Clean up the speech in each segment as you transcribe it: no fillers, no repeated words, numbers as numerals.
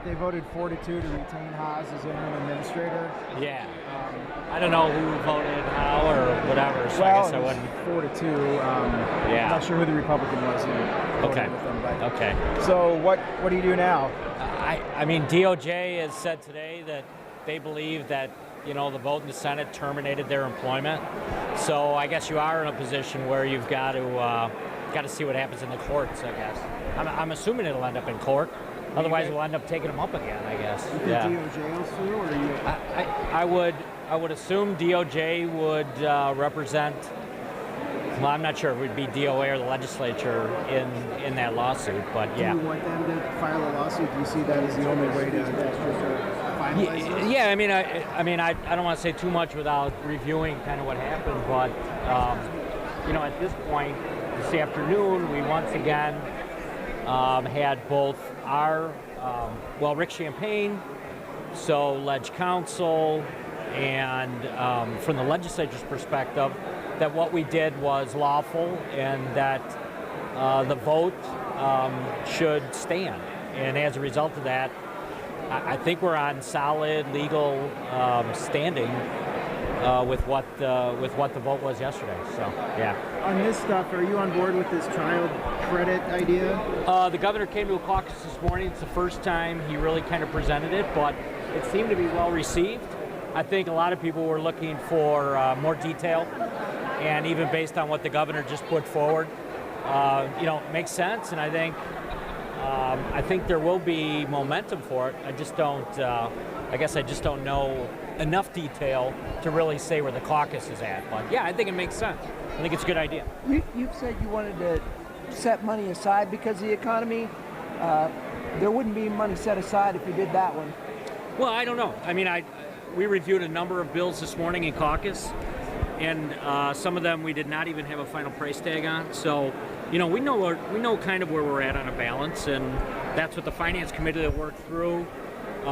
they voted 4-2 to retain Haas as interim administrator. Yeah. I don't know who voted how or whatever, so I guess I wouldn't. 4-2. Yeah. I'm not sure who the Republican was who voted Okay. with them. But. Okay. So what do you do now? I mean, DOJ has said today that they believe that, the vote in the Senate terminated their employment. So I guess you are in a position where you've got to see what happens in the courts, I guess. I'm assuming it'll end up in court. Otherwise, we'll end up taking them up again, I guess. You think DOJ will sue, or are you? I would assume DOJ would represent. Well, I'm not sure if it would be DOA or the legislature in that lawsuit, but yeah. Do you want them to file a lawsuit? Do you see that as the only way to finalize this? Yeah. I don't want to say too much without reviewing kind of what happened, but at this point, this afternoon, we once again had both our Rick Champagne, so Ledge Council, and from the legislature's perspective, that what we did was lawful and that the vote should stand. And as a result of that, I think we're on solid legal standing with what the vote was yesterday. So, yeah. On this stuff, are you on board with this child credit idea? The governor came to a caucus this morning. It's the first time he really kind of presented it, but it seemed to be well received. I think a lot of people were looking for more detail, and even based on what the governor just put forward, it makes sense. And I think there will be momentum for it. I just don't. I guess I just don't know enough detail to really say where the caucus is at. But yeah, I think it makes sense. I think it's a good idea. You've said you wanted to set money aside because of the economy. There wouldn't be money set aside if you did that one. Well, I don't know. I mean, we reviewed a number of bills this morning in caucus, and some of them we did not even have a final price tag on. So, we know kind of where we're at on a balance, and that's what the Finance Committee that worked through.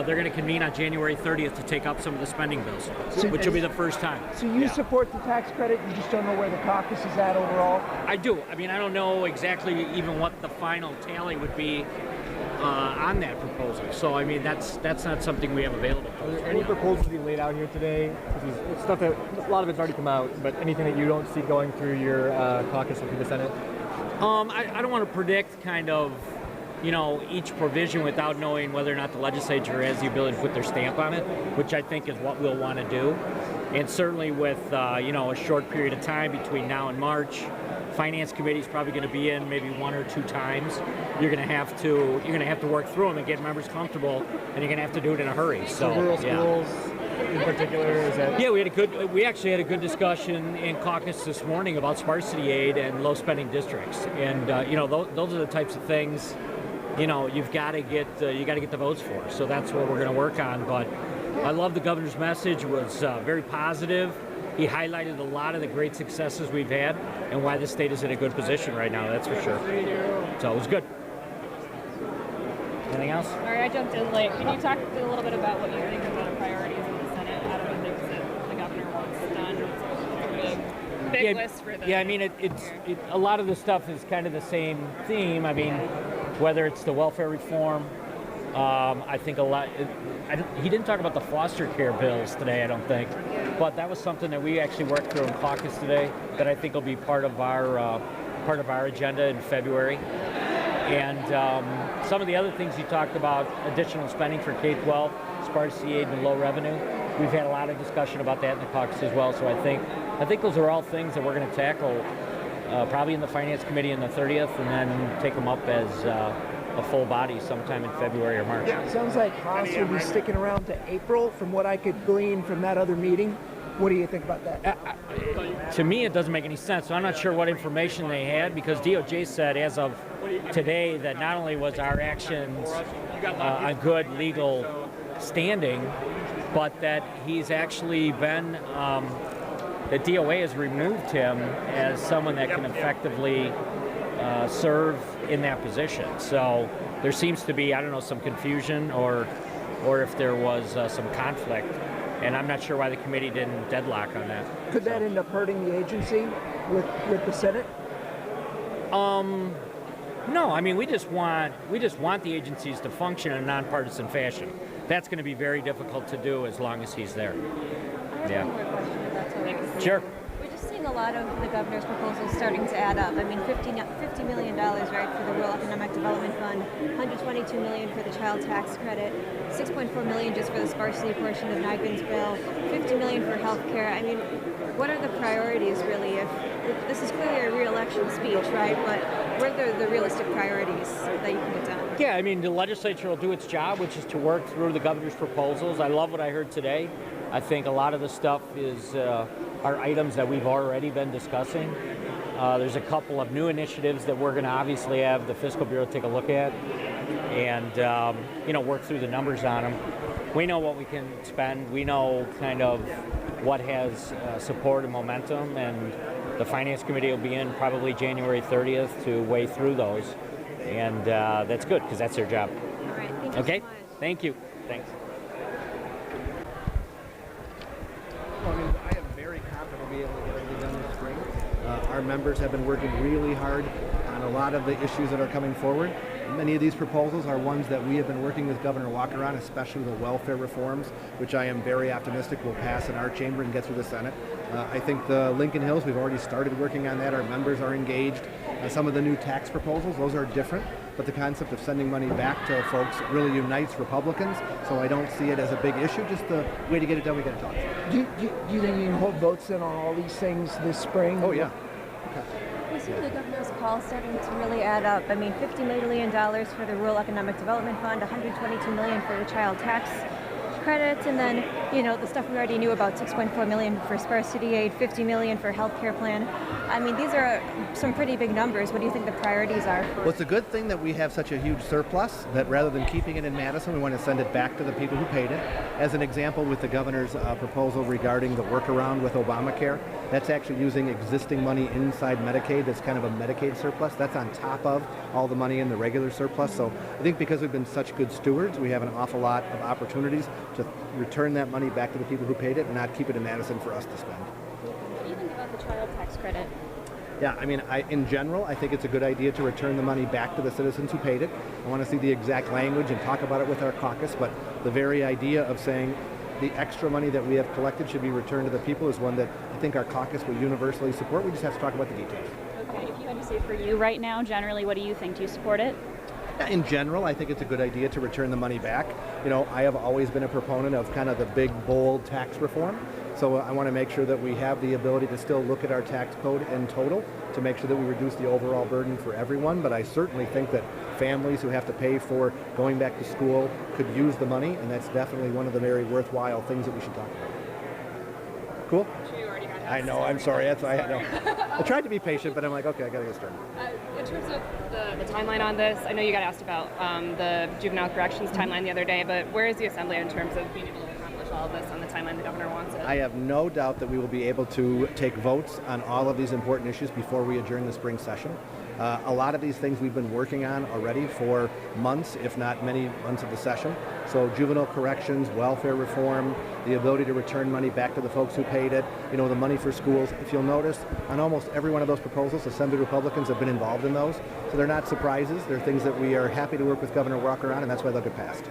They're going to convene on January 30th to take up some of the spending bills, which will be the first time. So you support the tax credit, you just don't know where the caucus is at overall? I do. I mean, I don't know exactly even what the final tally would be on that proposal. So, I mean, that's not something we have available. Are there any proposals you laid out here today? It's stuff that a lot of it's already come out, but anything that you don't see going through your caucus or through the Senate? I don't want to predict kind of each provision without knowing whether or not the legislature has the ability to put their stamp on it, which I think is what we'll want to do. And certainly with a short period of time between now and March, Finance Committee is probably going to be in maybe one or two times. You're going to have to work through them and get members comfortable, and you're going to have to do it in a hurry. So rural schools in particular, is that? Yeah, we actually had a good discussion in caucus this morning about sparsity aid and low spending districts, and those are the types of things. You've got to get the votes for. So that's what we're going to work on. But I love the governor's message. It was very positive. He highlighted a lot of the great successes we've had and why the state is in a good position right now. That's for sure. So it was good. Anything else? Sorry, I jumped in late. Can you talk a little bit about what you think about the priorities in the Senate out of the things that the governor wants done? Big list for them. Yeah, I mean, a lot of the stuff is kind of the same theme. I mean, whether it's the welfare reform, I think a lot. He didn't talk about the foster care bills today, I don't think, but that was something that we actually worked through in caucus today that I think will be part of our agenda in February. And some of the other things he talked about, additional spending for K-12, sparsity aid and low revenue. We've had a lot of discussion about that in the caucus as well. So I think those are all things that we're going to tackle probably in the Finance Committee on the 30th, and then take them up as a full body sometime in February or March. It sounds like Haas will be sticking around to April from what I could glean from that other meeting. What do you think about that? To me, it doesn't make any sense. So I'm not sure what information they had, because DOJ said as of today that not only was our actions on good legal standing, but that he's actually been, that DOA has removed him as someone that can effectively serve in that position. So there seems to be, I don't know, some confusion or if there was some conflict. And I'm not sure why the committee didn't deadlock on that. Could that end up hurting the agency with the Senate? No, I mean we just want the agencies to function in a nonpartisan fashion. That's going to be very difficult to do as long as he's there. I have Yeah. one more question, if that's okay. Sure. We're just seeing a lot of the governor's proposals starting to add up. I mean, $50 million, right, for the Rural Economic Development Fund, $122 million for the child tax credit, $6.4 million just for the sparsity portion of Nygren's bill, $50 million for health care. I mean, what are the priorities, really? If this is clearly a re-election speech, right, but what are the realistic priorities that you can get done? Yeah, I mean, the legislature will do its job, which is to work through the governor's proposals. I love what I heard today. I think a lot of the stuff are items that we've already been discussing. There's a couple of new initiatives that we're going to obviously have the Fiscal Bureau take a look at and work through the numbers on them. We know what we can spend. We know kind of what has support and momentum, and the Finance Committee will be in probably January 30th to weigh through those. And that's good because that's their job. All right, thank you Okay? so much. Thank you. Thanks. Well, I mean, I am very confident we'll be able to get everything done this spring. Our members have been working really hard on a lot of the issues that are coming forward. Many of these proposals are ones that we have been working with Governor Walker on, especially the welfare reforms, which I am very optimistic will pass in our chamber and get through the Senate. I think the Lincoln Hills, we've already started working on that. Our members are engaged. Some of the new tax proposals, those are different, but the concept of sending money back to folks really unites Republicans, so I don't see it as a big issue. Just the way to get it done, we got to talk. Do you think you can hold votes in on all these things this spring? Oh, yeah. We see the governor's call starting to really add up. I mean, $50 million for the Rural Economic Development Fund, $122 million for the child tax credits, and then, the stuff we already knew about, $6.4 million for sparsity aid, $50 million for health care plan. I mean, these are some pretty big numbers. What do you think the priorities are? Well, it's a good thing that we have such a huge surplus that rather than keeping it in Madison, we want to send it back to the people who paid it. As an example, with the governor's proposal regarding the workaround with Obamacare, that's actually using existing money inside Medicaid. That's kind of a Medicaid surplus. That's on top of all the money in the regular surplus. So I think because we've been such good stewards, we have an awful lot of opportunities to return that money back to the people who paid it and not keep it in Madison for us to spend. What do you think about the child tax credit? Yeah, I mean, in general, I think it's a good idea to return the money back to the citizens who paid it. I want to see the exact language and talk about it with our caucus, but the very idea of saying the extra money that we have collected should be returned to the people is one that I think our caucus will universally support. We just have to talk about the details. Okay, if you had to say for you right now, generally, what do you think? Do you support it? In general, I think it's a good idea to return the money back. I have always been a proponent of kind of the big, bold tax reform. So I want to make sure that we have the ability to still look at our tax code in total to make sure that we reduce the overall burden for everyone. But I certainly think that families who have to pay for going back to school could use the money, and that's definitely one of the very worthwhile things that we should talk about. Cool? I know, I'm sorry. That's why I tried to be patient, but I'm like, okay, I got to get started. In terms of the timeline on this, I know you got asked about the juvenile corrections timeline the other day, but where is the Assembly in terms of being able to accomplish all of this on the timeline the governor wants it? I have no doubt that we will be able to take votes on all of these important issues before we adjourn the spring session. A lot of these things we've been working on already for months, if not many months of the session. So juvenile corrections, welfare reform, the ability to return money back to the folks who paid it, the money for schools. If you'll notice, on almost every one of those proposals, Assembly Republicans have been involved in those. So they're not surprises. They're things that we are happy to work with Governor Walker on, and that's why they'll get passed.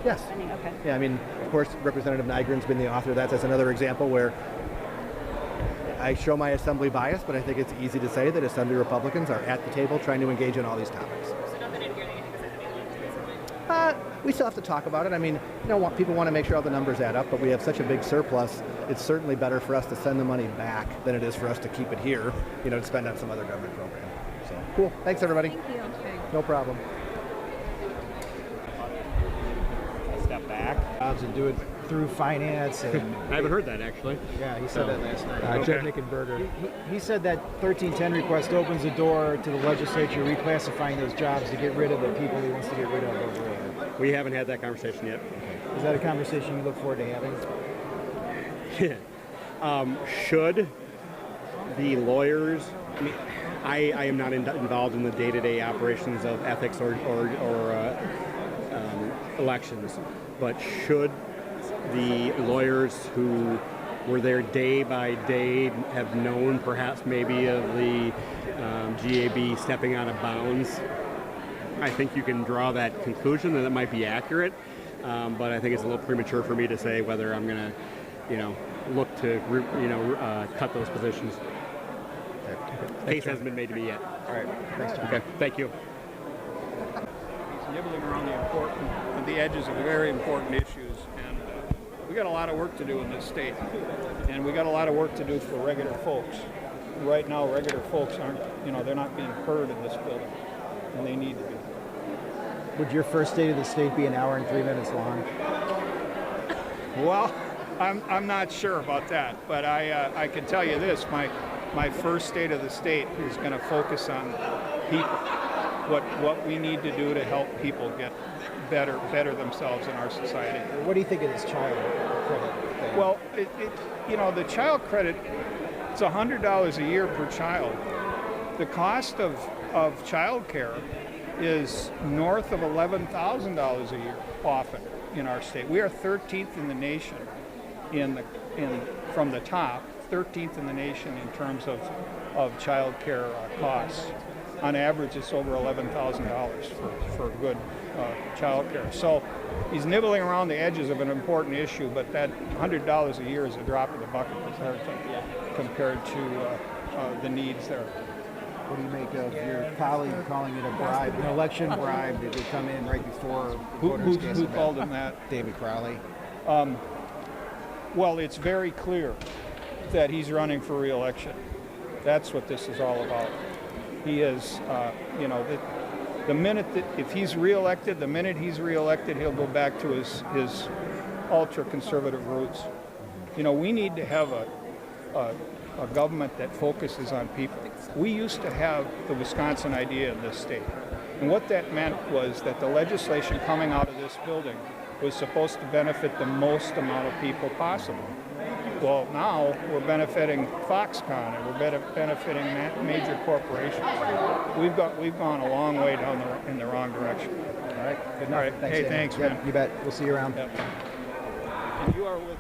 Yes. Okay. Yeah, I mean, of course, Representative Nygren's been the author of that. That's another example where I show my Assembly bias, but I think it's easy to say that Assembly Republicans are at the table trying to engage in all these topics. So nothing in here that you think is heavy lifting? We still have to talk about it. I mean, people want to make sure all the numbers add up, but we have such a big surplus, it's certainly better for us to send the money back than it is for us to keep it here, to spend on some other government program. So, cool. Thanks, everybody. Thank you. No problem. Step back. Jobs and do it through finance. And I haven't heard that actually. yeah, he said that last night. Okay. Jeff Nickenberger. He said that 1310 request opens the door to the legislature reclassifying those jobs to get rid of the people he wants to get rid of over there. We haven't had that conversation yet. Is that a conversation you look forward to having? Should the lawyers? I mean, I am not involved in the day-to-day operations of ethics or elections, but should the lawyers who were there day by day, have known perhaps maybe of the GAB stepping out of bounds, I think you can draw that conclusion that it might be accurate. But I think it's a little premature for me to say whether I'm going to, look to, cut those positions. Case hasn't been made to me yet. All right. Thanks, John. Okay. Thank you. He's nibbling around the edges of very important issues, and we got a lot of work to do in this state, and we got a lot of work to do for regular folks. Right now, regular folks aren't, they're not being heard in this building, and they need to be. Would your first State of the State be an hour and 3 minutes long? Well, I'm not sure about that, but I can tell you this: my first State of the State is going to focus on people, what we need to do to help people get better themselves in our society. What do you think of this child credit thing? Well, the child credit, it's $100 a year per child. The cost of child care is north of $11,000 a year, often in our state. We are 13th in the nation from the top, 13th in the nation in terms of child care costs. On average, it's over $11,000 for good child care. So he's nibbling around the edges of an important issue, but that $100 a year is a drop in the bucket compared to the needs there. What do you make of your colleague calling it a bribe, an election bribe that would come in right before voters cast Who a called ballot? him that? David Crowley. Well, it's very clear that he's running for re-election. That's what this is all about. He is, the minute that, if he's re-elected, he'll go back to his ultra-conservative roots. We need to have a government that focuses on people. We used to have the Wisconsin idea in this state. And what that meant was that the legislation coming out of this building was supposed to benefit the most amount of people possible. Well, now we're benefiting Foxconn and we're benefiting major corporations. We've gone a long way in the wrong direction. All right. Good enough. All right. Thanks, Hey, Dan. thanks, Yep, man. you bet. We'll see you around. Yep. And you are with